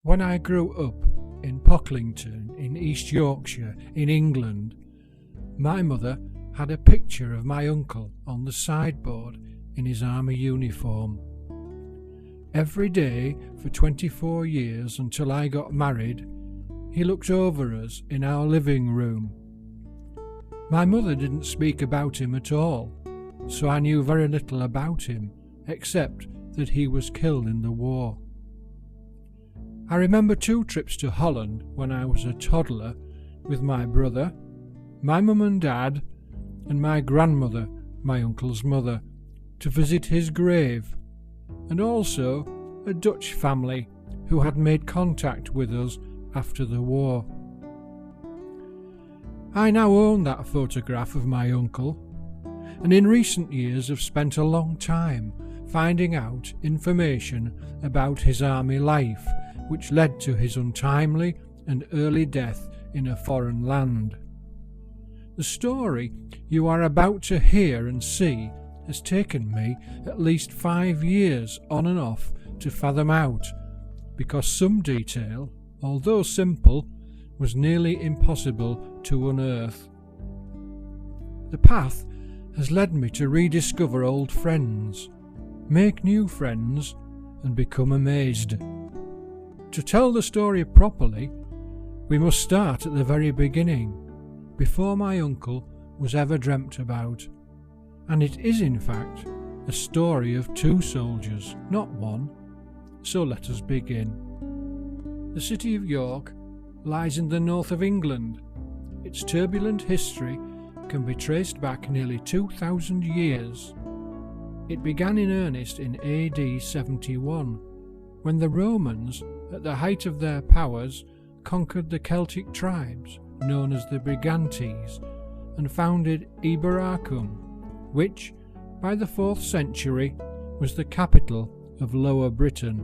When I grew up in Pocklington in East Yorkshire in England, my mother had a picture of my uncle on the sideboard in his army uniform. Every day for 24 years until I got married, he looked over us in our living room. My mother didn't speak about him at all, so I knew very little about him except that he was killed in the war. I remember 2 trips to Holland when I was a toddler with my brother, my mum and dad, and my grandmother, my uncle's mother, to visit his grave, and also a Dutch family who had made contact with us after the war. I now own that photograph of my uncle, and in recent years have spent a long time finding out information about his army life, which led to his untimely and early death in a foreign land. The story you are about to hear and see has taken me at least 5 years on and off to fathom out, because some detail, although simple, was nearly impossible to unearth. The path has led me to rediscover old friends, make new friends, and become amazed. To tell the story properly, we must start at the very beginning, before my uncle was ever dreamt about, and it is in fact a story of 2 soldiers, not 1, so let us begin. The city of York lies in the north of England. Its turbulent history can be traced back nearly 2,000 years. It began in earnest in AD 71, when the Romans, at the height of their powers, conquered the Celtic tribes known as the Brigantes and founded Eboracum, which, by the 4th century, was the capital of Lower Britain.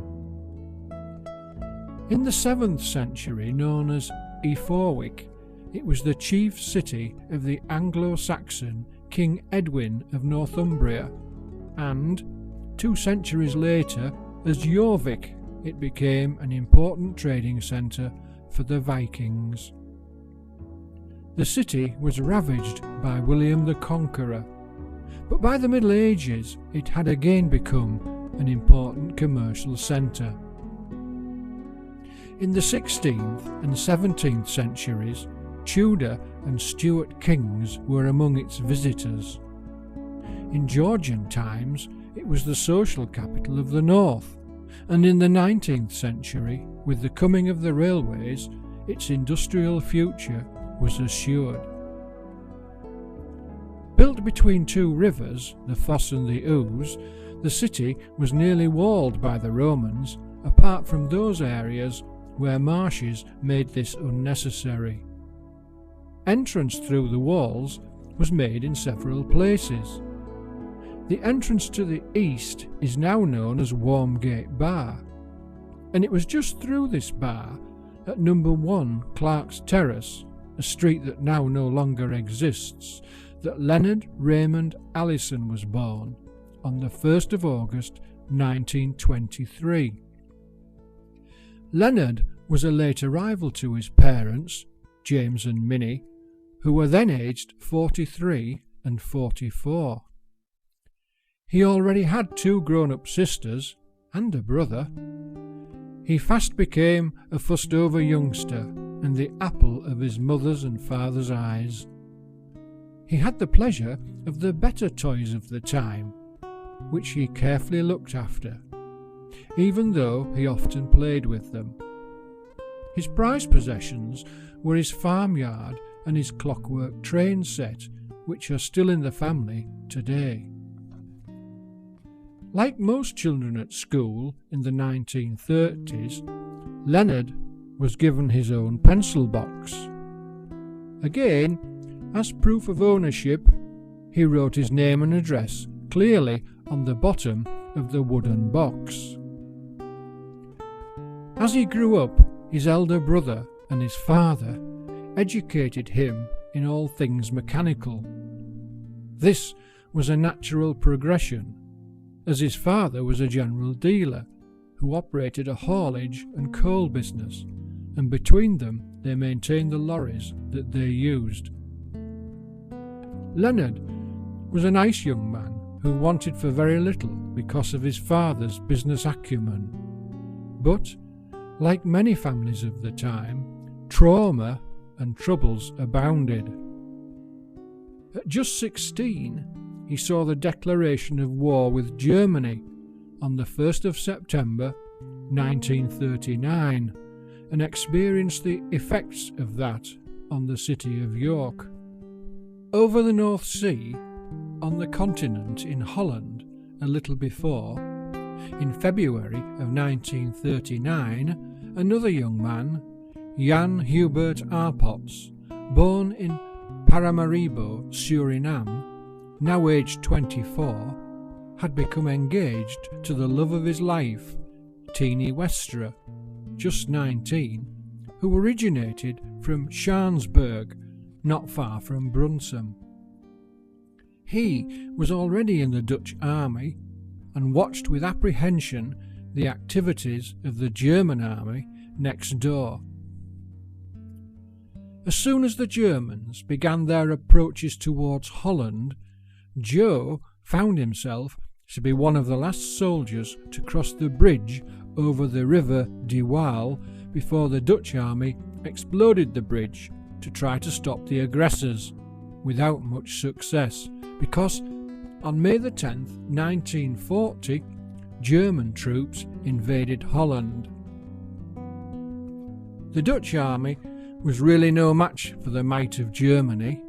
In the 7th century, known as Eforwic, it was the chief city of the Anglo-Saxon King Edwin of Northumbria, and 2 centuries later, as Jorvik, it became an important trading centre for the Vikings. The city was ravaged by William the Conqueror, but by the Middle Ages it had again become an important commercial centre. In the 16th and 17th centuries, Tudor and Stuart kings were among its visitors. In Georgian times, it was the social capital of the north, and in the 19th century, with the coming of the railways, its industrial future was assured. Built between 2 rivers, the Foss and the Ouse, the city was nearly walled by the Romans, apart from those areas where marshes made this unnecessary. Entrance through the walls was made in several places. The entrance to the east is now known as Wormgate Bar, and it was just through this bar, at number 1 Clark's Terrace, a street that now no longer exists, that Leonard Raymond Allison was born on the 1st of August 1923. Leonard was a late arrival to his parents, James and Minnie, who were then aged 43 and 44. He already had 2 grown-up sisters and a brother. He fast became a fussed-over youngster and the apple of his mother's and father's eyes. He had the pleasure of the better toys of the time, which he carefully looked after, even though he often played with them. His prized possessions were his farmyard and his clockwork train set, which are still in the family today. Like most children at school in the 1930s, Leonard was given his own pencil box. Again, as proof of ownership, he wrote his name and address clearly on the bottom of the wooden box. As he grew up, his elder brother and his father educated him in all things mechanical. This was a natural progression, as his father was a general dealer who operated a haulage and coal business, and between them they maintained the lorries that they used. Leonard was a nice young man who wanted for very little because of his father's business acumen. But, like many families of the time, trauma and troubles abounded. At just 16, he saw the declaration of war with Germany on the 1st of September 1939 and experienced the effects of that on the city of York. Over the North Sea, on the continent in Holland a little before, in February of 1939, another young man, Jan Hubert Arpots, born in Paramaribo, Suriname, now aged 24, had become engaged to the love of his life, Teenie Westra, just 19, who originated from Schansburg, not far from Brunsum. He was already in the Dutch army and watched with apprehension the activities of the German army next door. As soon as the Germans began their approaches towards Holland, Joe found himself to be one of the last soldiers to cross the bridge over the river De Waal before the Dutch army exploded the bridge to try to stop the aggressors, without much success, because on May the 10th, 1940, German troops invaded Holland. The Dutch army was really no match for the might of Germany,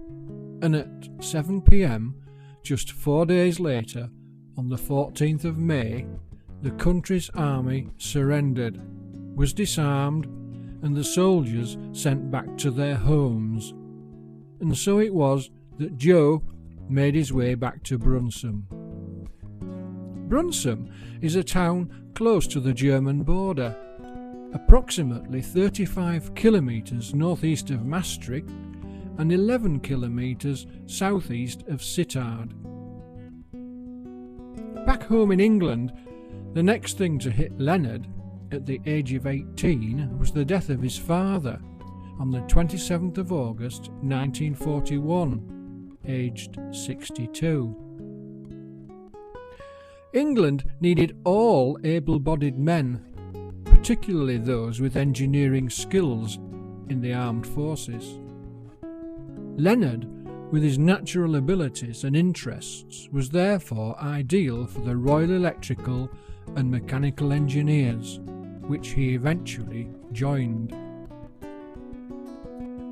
and at 7 p.m, just 4 days later, on the 14th of May, the country's army surrendered, was disarmed, and the soldiers sent back to their homes. And so it was that Joe made his way back to Brunsum. Brunsum is a town close to the German border, approximately 35 kilometres northeast of Maastricht and 11 kilometres southeast of Sittard. Back home in England, the next thing to hit Leonard at the age of 18 was the death of his father on the 27th of August 1941, aged 62. England needed all able-bodied men, particularly those with engineering skills in the armed forces. Leonard, with his natural abilities and interests, was therefore ideal for the Royal Electrical and Mechanical Engineers, which he eventually joined.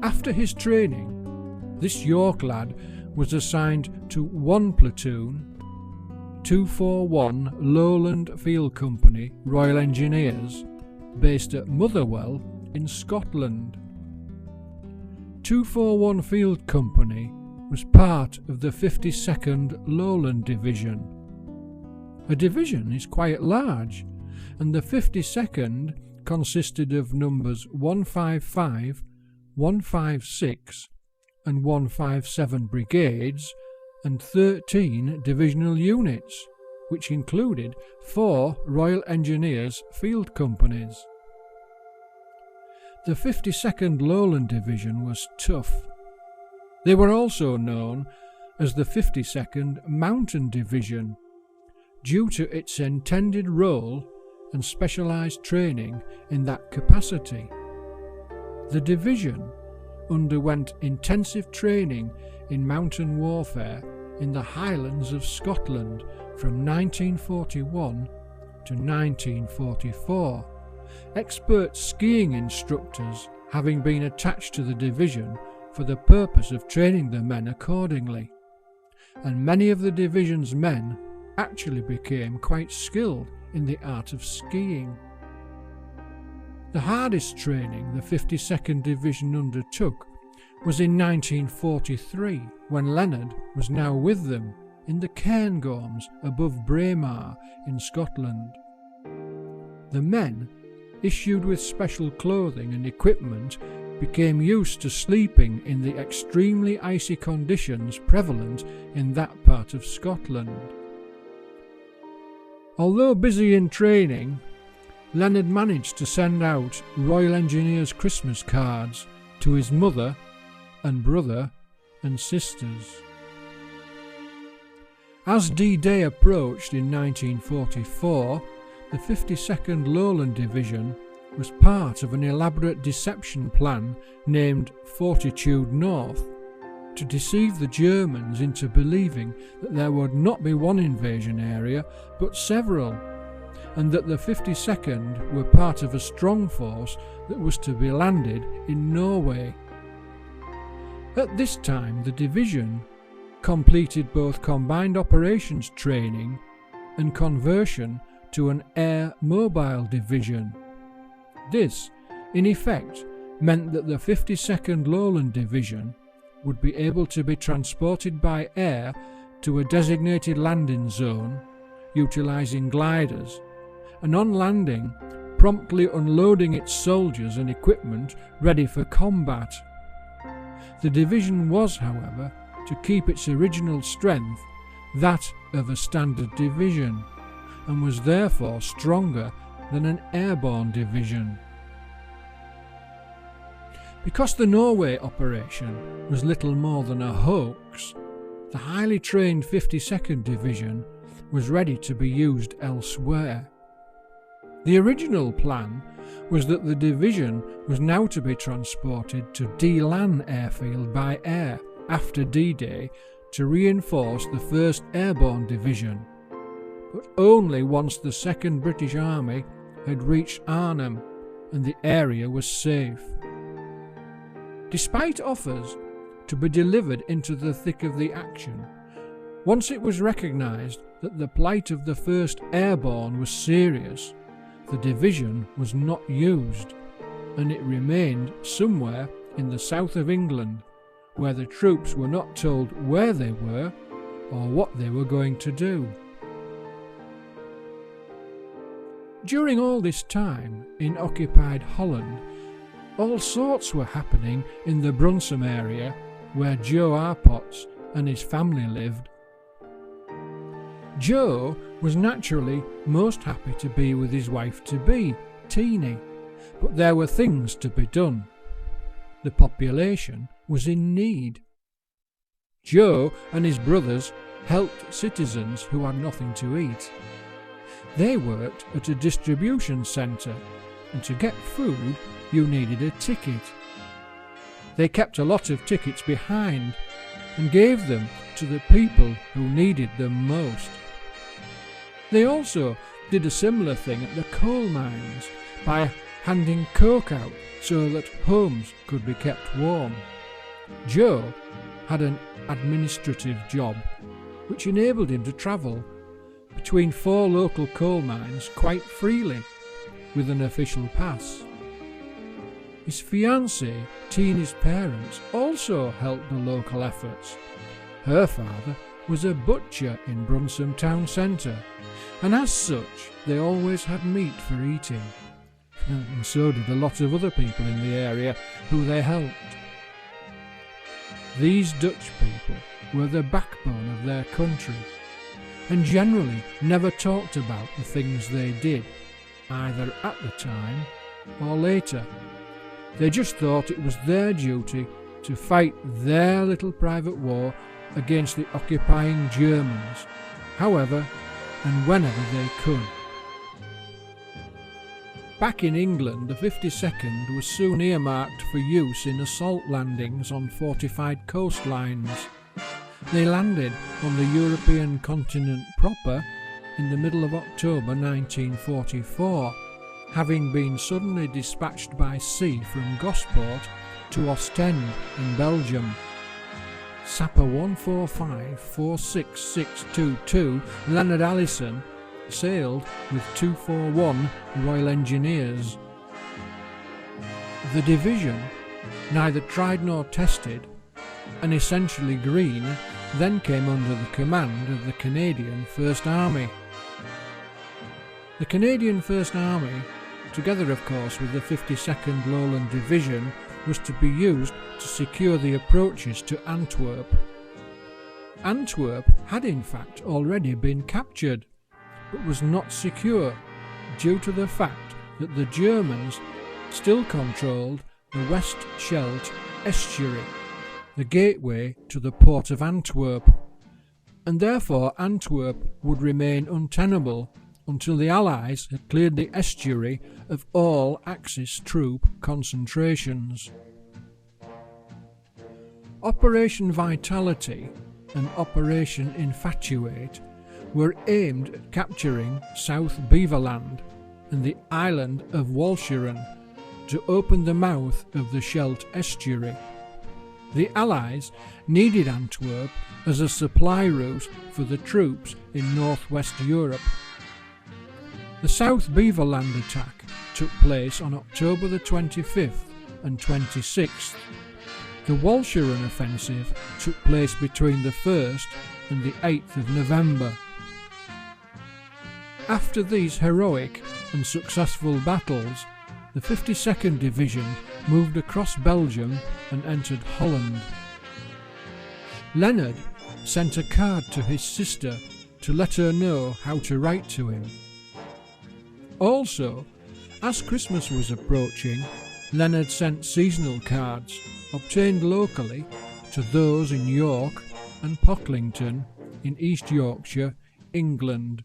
After his training, this York lad was assigned to 1 platoon, 241 Lowland Field Company Royal Engineers, based at Motherwell in Scotland. 241 Field Company was part of the 52nd Lowland Division. A division is quite large, and the 52nd consisted of numbers 155, 156 and 157 brigades and 13 divisional units, which included 4 Royal Engineers field companies. The 52nd Lowland Division was tough. They were also known as the 52nd Mountain Division, due to its intended role and specialised training in that capacity. The division underwent intensive training in mountain warfare in the Highlands of Scotland from 1941 to 1944, expert skiing instructors having been attached to the division for the purpose of training the men accordingly, and many of the division's men actually became quite skilled in the art of skiing. The hardest training the 52nd Division undertook was in 1943, when Leonard was now with them in the Cairngorms above Braemar in Scotland. The men, issued with special clothing and equipment, became used to sleeping in the extremely icy conditions prevalent in that part of Scotland. Although busy in training, Leonard managed to send out Royal Engineers Christmas cards to his mother and brother and sisters. As D-Day approached in 1944, the 52nd Lowland Division was part of an elaborate deception plan named Fortitude North to deceive the Germans into believing that there would not be one invasion area but several, and that the 52nd were part of a strong force that was to be landed in Norway. At this time, the division completed both combined operations training and conversion to an air mobile division. This, in effect, meant that the 52nd Lowland Division would be able to be transported by air to a designated landing zone, utilising gliders, and on landing, promptly unloading its soldiers and equipment ready for combat. The division was, however, to keep its original strength, that of a standard division, and was therefore stronger than an airborne division. Because the Norway operation was little more than a hoax, the highly trained 52nd Division was ready to be used elsewhere. The original plan was that the division was now to be transported to D-Lan airfield by air after D-Day to reinforce the 1st Airborne Division, but only once the 2nd British Army had reached Arnhem and the area was safe. Despite offers to be delivered into the thick of the action, once it was recognised that the plight of the 1st Airborne was serious, the division was not used, and it remained somewhere in the south of England, where the troops were not told where they were or what they were going to do. During all this time in occupied Holland, all sorts were happening in the Brunsum area where Joe Arpotts and his family lived. Joe was naturally most happy to be with his wife-to-be, Teenie, but there were things to be done. The population was in need. Joe and his brothers helped citizens who had nothing to eat. They worked at a distribution centre, and to get food you needed a ticket. They kept a lot of tickets behind and gave them to the people who needed them most. They also did a similar thing at the coal mines by handing coke out so that homes could be kept warm. Joe had an administrative job which enabled him to travel between 4 local coal mines quite freely with an official pass. His fiancée, Teenie's parents, also helped the local efforts. Her father was a butcher in Brunsum town centre, and as such they always had meat for eating, and so did a lot of other people in the area who they helped. These Dutch people were the backbone of their country, and generally never talked about the things they did, either at the time or later. They just thought it was their duty to fight their little private war against the occupying Germans, however and whenever they could. Back in England, the 52nd was soon earmarked for use in assault landings on fortified coastlines. They landed on the European continent proper in the middle of October 1944, having been suddenly dispatched by sea from Gosport to Ostend in Belgium. Sapper 145-46622 Leonard Allison sailed with 241 Royal Engineers. The division, neither tried nor tested, and essentially green, then came under the command of the Canadian First Army. The Canadian First Army, together of course with the 52nd Lowland Division, was to be used to secure the approaches to Antwerp. Antwerp had in fact already been captured, but was not secure due to the fact that the Germans still controlled the West Scheldt estuary, the gateway to the port of Antwerp, and therefore Antwerp would remain untenable until the Allies had cleared the estuary of all Axis troop concentrations. Operation Vitality and Operation Infatuate were aimed at capturing South Beaverland and the island of Walcheren to open the mouth of the Scheldt estuary. The Allies needed Antwerp as a supply route for the troops in northwest Europe. The South Beaverland attack took place on October the 25th and 26th. The Walcheren offensive took place between the 1st and the 8th of November. After these heroic and successful battles, the 52nd Division moved across Belgium and entered Holland. Leonard sent a card to his sister to let her know how to write to him. Also, as Christmas was approaching, Leonard sent seasonal cards, obtained locally, to those in York and Pocklington in East Yorkshire, England.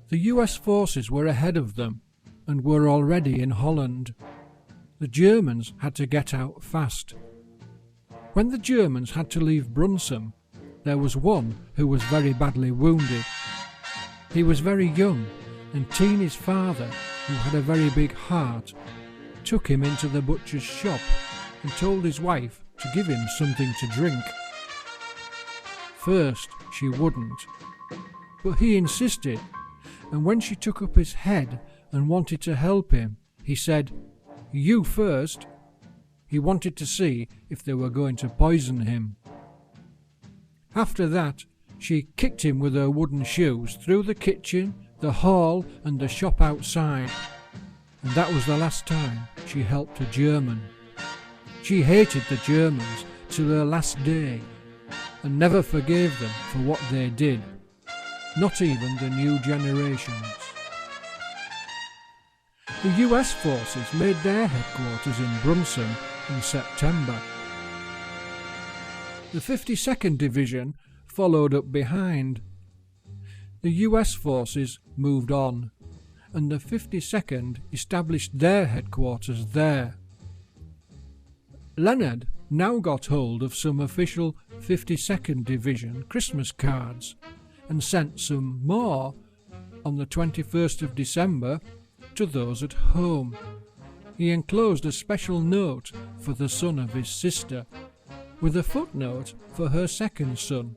The US forces were ahead of them and were already in Holland. The Germans had to get out fast. When the Germans had to leave Brunsum, there was one who was very badly wounded. He was very young, and Teeny's father, who had a very big heart, took him into the butcher's shop and told his wife to give him something to drink. First she wouldn't, but he insisted, and when she took up his head and wanted to help him, he said, "You first." He wanted to see if they were going to poison him. After that, she kicked him with her wooden shoes through the kitchen, the hall and the shop outside, and that was the last time she helped a German. She hated the Germans till her last day and never forgave them for what they did, not even the new generations. The US forces made their headquarters in Brunsum in September. The 52nd Division followed up behind. The US forces moved on, and the 52nd established their headquarters there. Leonard now got hold of some official 52nd Division Christmas cards and sent some more on the 21st of December to those at home. He enclosed a special note for the son of his sister, with a footnote for her second son,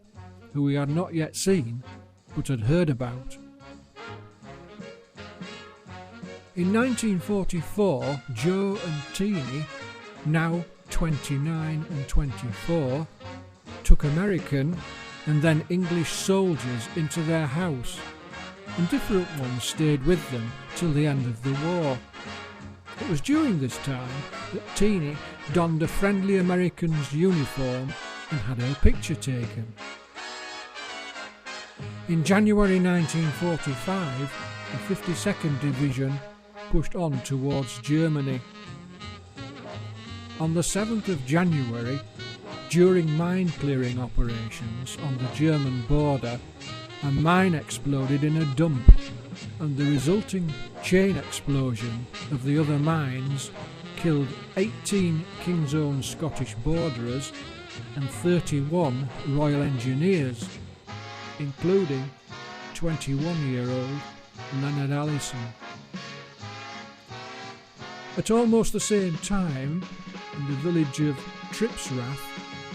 who he had not yet seen but had heard about. In 1944, Joe and Teeny, now 29 and 24, took American and then English soldiers into their house, and different ones stayed with them till the end of the war. It was during this time that Teeny donned a friendly American's uniform and had her picture taken. In January 1945, the 52nd Division pushed on towards Germany. On the 7th of January, during mine-clearing operations on the German border, a mine exploded in a dump, and the resulting chain explosion of the other mines killed 18 King's Own Scottish borderers and 31 Royal Engineers, including 21-year-old Leonard Allison. At almost the same time, in the village of Tripsrath,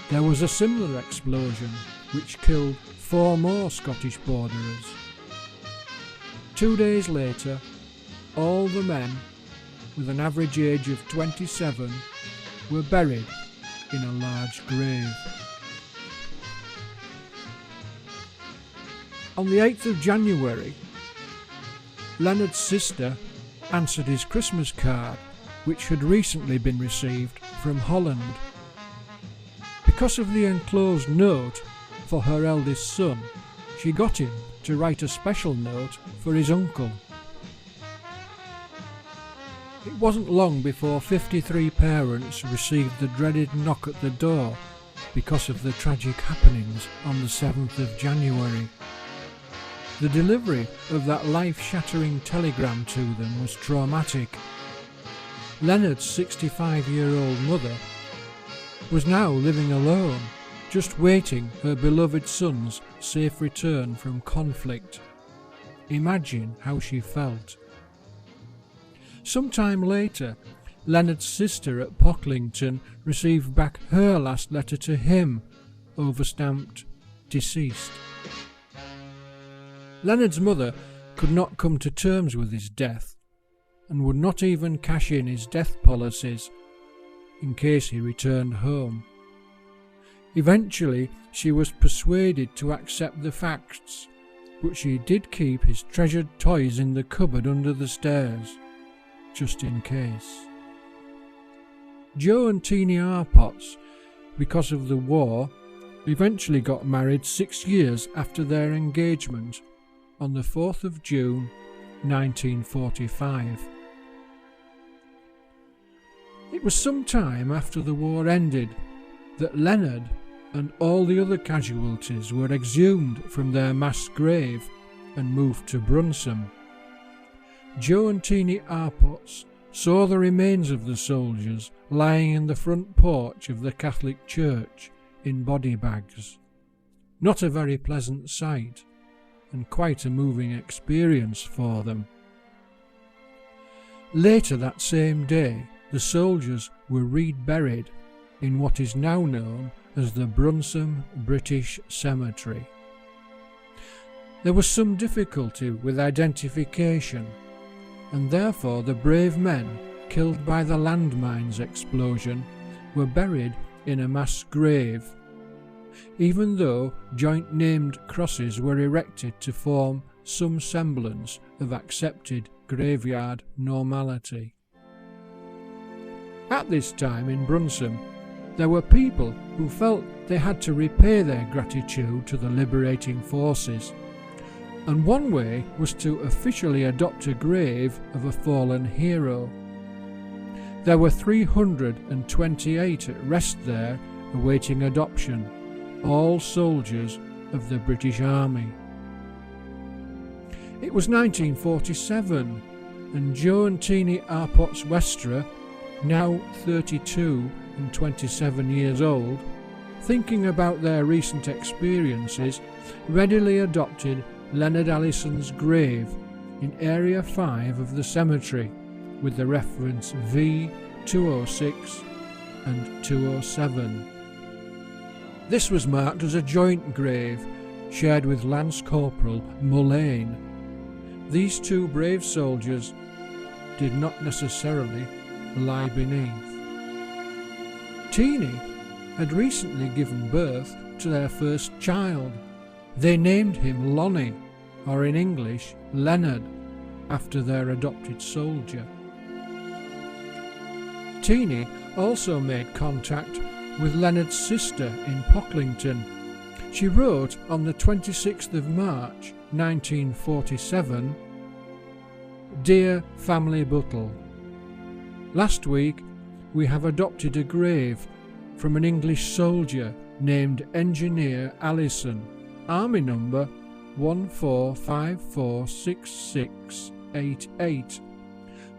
there was a similar explosion which killed 4 more Scottish borderers. 2 days later, all the men, with an average age of 27, were buried in a large grave. On the 8th of January, Leonard's sister answered his Christmas card, which had recently been received from Holland. Because of the enclosed note for her eldest son, she got him to write a special note for his uncle. It wasn't long before 53 parents received the dreaded knock at the door because of the tragic happenings on the 7th of January. The delivery of that life-shattering telegram to them was traumatic. Leonard's 65-year-old mother was now living alone, just waiting her beloved son's safe return from conflict. Imagine how she felt. Sometime later, Leonard's sister at Pocklington received back her last letter to him, overstamped deceased. Leonard's mother could not come to terms with his death and would not even cash in his death policies in case he returned home. Eventually, she was persuaded to accept the facts, but she did keep his treasured toys in the cupboard under the stairs, just in case. Joe and Teenie Arpotts, because of the war, eventually got married 6 years after their engagement on the 4th of June 1945. It was some time after the war ended that Leonard and all the other casualties were exhumed from their mass grave and moved to Brunsom. Joe and Teenie Arpotts saw the remains of the soldiers lying in the front porch of the Catholic church in body bags. Not a very pleasant sight, and quite a moving experience for them. Later that same day, the soldiers were reburied in what is now known as the Brunsom British Cemetery. There was some difficulty with identification, and therefore the brave men killed by the landmines explosion were buried in a mass grave, even though joint named crosses were erected to form some semblance of accepted graveyard normality. At this time in Brunsom, there were people who felt they had to repay their gratitude to the liberating forces, and one way was to officially adopt a grave of a fallen hero. There were 328 at rest there awaiting adoption, all soldiers of the British Army. It was 1947, and Joe and Teenie Arpotts Westra, now 32 and 27 years old, thinking about their recent experiences, readily adopted Leonard Allison's grave in Area 5 of the cemetery with the reference V206 and 207. This was marked as a joint grave shared with Lance Corporal Mullane. These two brave soldiers did not necessarily lie beneath. Teenie had recently given birth to their first child. They named him Lonnie, or in English, Leonard, after their adopted soldier. Teenie also made contact with Leonard's sister in Pocklington. She wrote on the 26th of March 1947, "Dear Family Buttle, last week we have adopted a grave from an English soldier named Engineer Allison, Army number 14546688,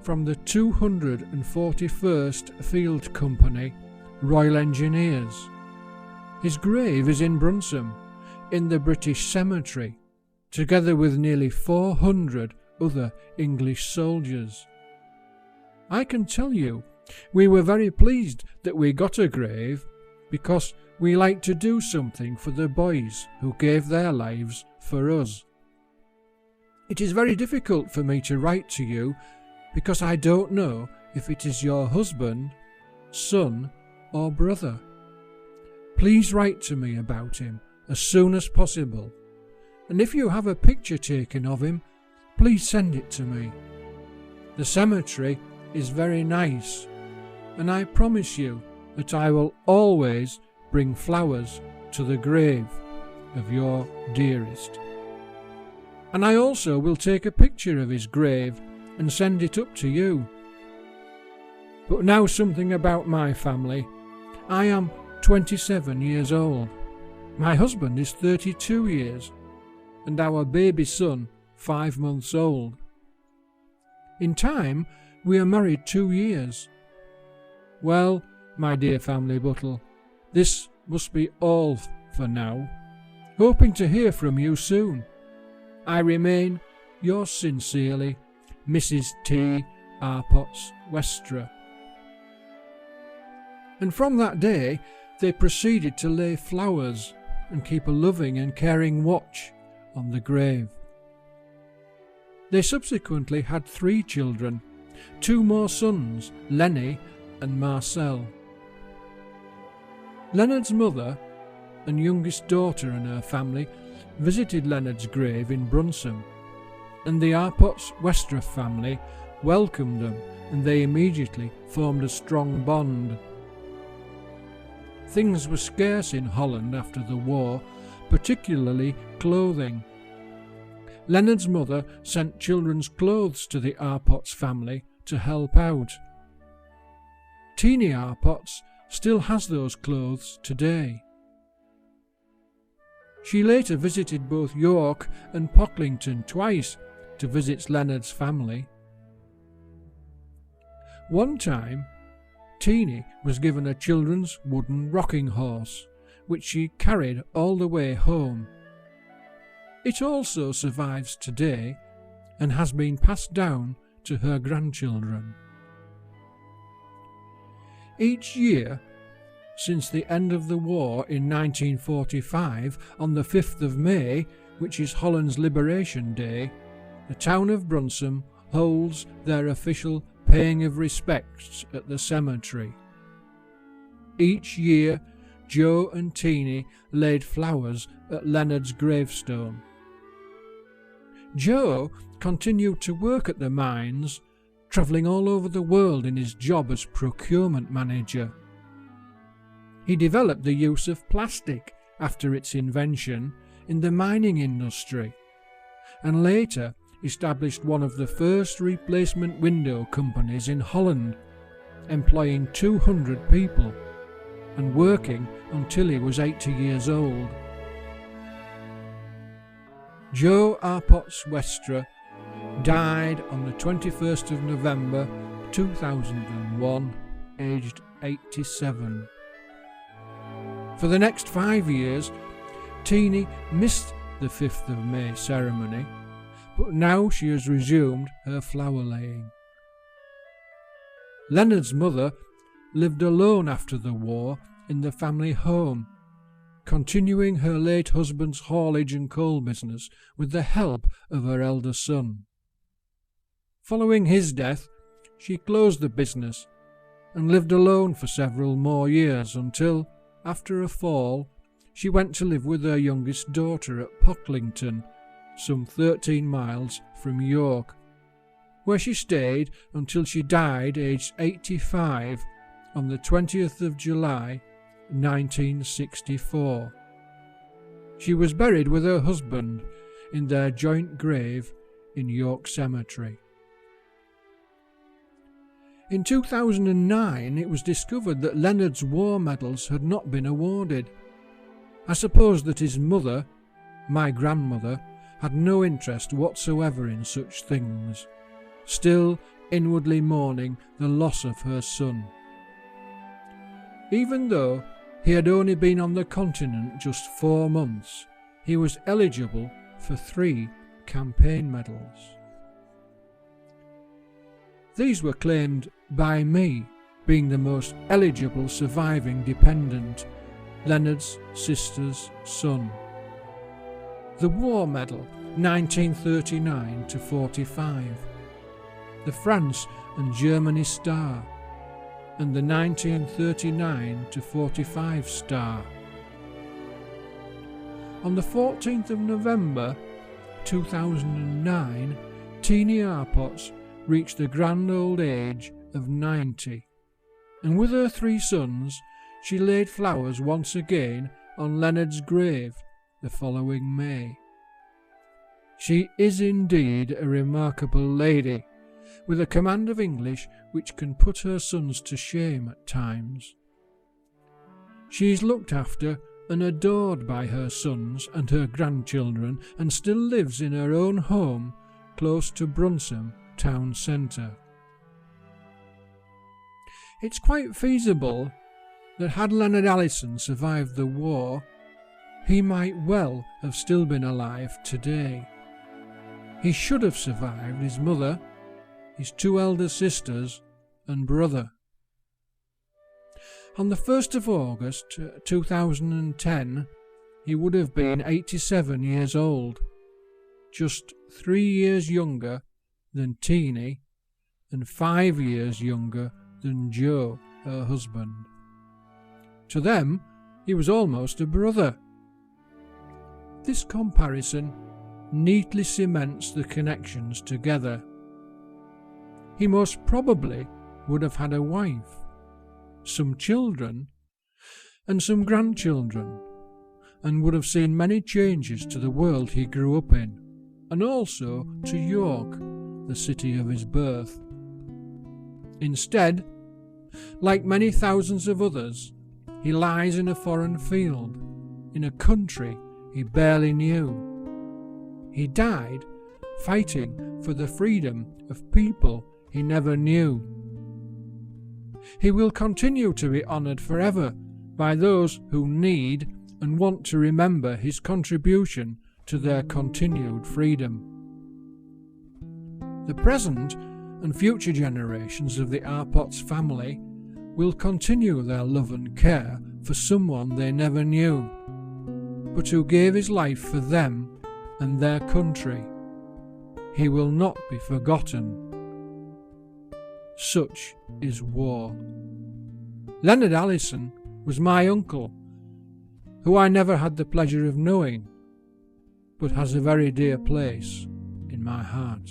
from the 241st Field Company, Royal Engineers. His grave is in Brunsom, in the British Cemetery, together with nearly 400 other English soldiers. I can tell you, we were very pleased that we got a grave, because we like to do something for the boys who gave their lives for us. It is very difficult for me to write to you, because I don't know if it is your husband, son, or brother. Please write to me about him as soon as possible, and if you have a picture taken of him, please send it to me. The cemetery is very nice, and I promise you that I will always bring flowers to the grave of your dearest. And I also will take a picture of his grave and send it up to you. But now something about my family. I am 27 years old. My husband is 32 years, and our baby son 5 months old. In time, we are married 2 years. Well, my dear family Buttle, this must be all for now. Hoping to hear from you soon. I remain, yours sincerely, Mrs. T. Arpots Westra. And from that day, they proceeded to lay flowers and keep a loving and caring watch on the grave. They subsequently had 3 children, 2 more sons, Lenny and Marcel. Leonard's mother and youngest daughter and her family visited Leonard's grave in Brunson, and the Arpots Westra family welcomed them, and they immediately formed a strong bond. Things were scarce in Holland after the war, particularly clothing. Leonard's mother sent children's clothes to the Arpots family to help out. Teeny Arpots still has those clothes today. She later visited both York and Pocklington twice to visit Leonard's family. One time, Teeny was given a children's wooden rocking horse, which she carried all the way home. It also survives today and has been passed down to her grandchildren. Each year, since the end of the war in 1945, on the 5th of May, which is Holland's Liberation Day, the town of Brunson holds their official paying of respects at the cemetery. Each year, Joe and Teeny laid flowers at Leonard's gravestone. Joe continued to work at the mines, travelling all over the world in his job as procurement manager. He developed the use of plastic after its invention in the mining industry, and later established one of the first replacement window companies in Holland, employing 200 people and working until he was 80 years old. Joe Arpots Westra died on the 21st of November 2001, aged 87. For the next 5 years, Teeny missed the 5th of May ceremony, but now she has resumed her flower laying. Leonard's mother lived alone after the war in the family home, continuing her late husband's haulage and coal business with the help of her elder son. Following his death, she closed the business and lived alone for several more years until, after a fall, she went to live with her youngest daughter at Pocklington, some 13 miles from York, where she stayed until she died aged 85 on the 20th of July 1964. She was buried with her husband in their joint grave in York Cemetery. In 2009, it was discovered that Leonard's war medals had not been awarded. I suppose that his mother, my grandmother, had no interest whatsoever in such things, still inwardly mourning the loss of her son. Even though he had only been on the continent just 4 months, he was eligible for 3 campaign medals. These were claimed by me, being the most eligible surviving dependent, Leonard's sister's son. The War Medal 1939 to 45, the France and Germany Star, and the 1939 to 45 Star. On the 14th of November 2009, Teeny Arpots reached the grand old age of 90, and with her 3 sons she laid flowers once again on Leonard's grave the following May. She is indeed a remarkable lady, with a command of English which can put her sons to shame at times. She is looked after and adored by her sons and her grandchildren, and still lives in her own home close to Brunsham town centre. It's quite feasible that had Leonard Allison survived the war, he might well have still been alive today. He should have survived his mother, his two elder sisters and brother. On the 1st of August 2010, he would have been 87 years old, just 3 years younger than Teenie and 5 years younger than Joe, her husband. To them, he was almost a brother. This comparison neatly cements the connections together. He most probably would have had a wife, some children, and some grandchildren, and would have seen many changes to the world he grew up in, and also to York, the city of his birth. Instead, like many thousands of others, he lies in a foreign field, in a country he barely knew. He died fighting for the freedom of people he never knew. He will continue to be honoured forever by those who need and want to remember his contribution to their continued freedom. The present and future generations of the Arpots family will continue their love and care for someone they never knew, but who gave his life for them and their country. He will not be forgotten. Such is war. Leonard Allison was my uncle, who I never had the pleasure of knowing, but has a very dear place in my heart.